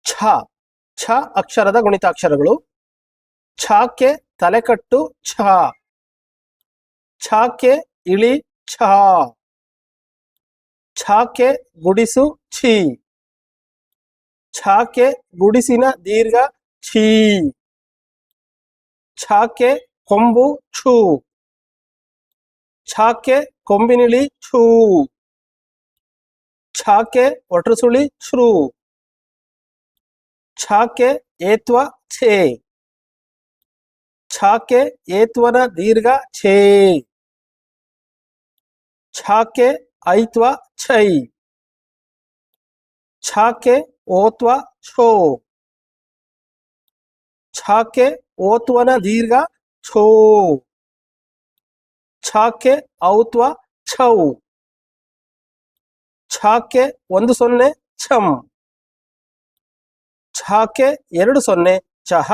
ಛ ಛ ಅಕ್ಷರದ ಗುಣಿತಾಕ್ಷರಗಳು. ಛಕ್ಕೆ ತಲೆಕಟ್ಟು ಛ, ಛಕ್ಕೆ ಇಳಿ ಛ, ಛಕ್ಕೆ ಗುಡಿಸು ಛಿ, ಛಕ್ಕೆ ಗುಡಿಸಿನ ದೀರ್ಘ ಛೀ, ಛಕ್ಕೆ ಕೊಂಬು ಛೂ, ಛಕ್ಕೆ ಕೊಂಬಿನಿಳಿ ಛೂ, ಛಕ್ಕೆ ಒಟ್ರುಸುಳಿ ಶ್ರೂ, ಛಕ್ಕೆ ಏತ್ವ ಛೇ, ಛಕ್ಕೆ ಏತ್ವನ ದೀರ್ಘ ಛೇ, ಛಕ್ಕೆ ಐತ್ವ ಛೈ, ಛಕ್ಕೆ ಓತ್ವ ಛೋ, ಛಕ್ಕೆ ಓತ್ವನ ದೀರ್ಘ ಛೋ, ಛಕ್ಕೆ ಔತ್ವ ಛೌ, ಛಕ್ಕೆ 10 ಛಂ, ಛಕ್ಕೆ 20 ಚಹ.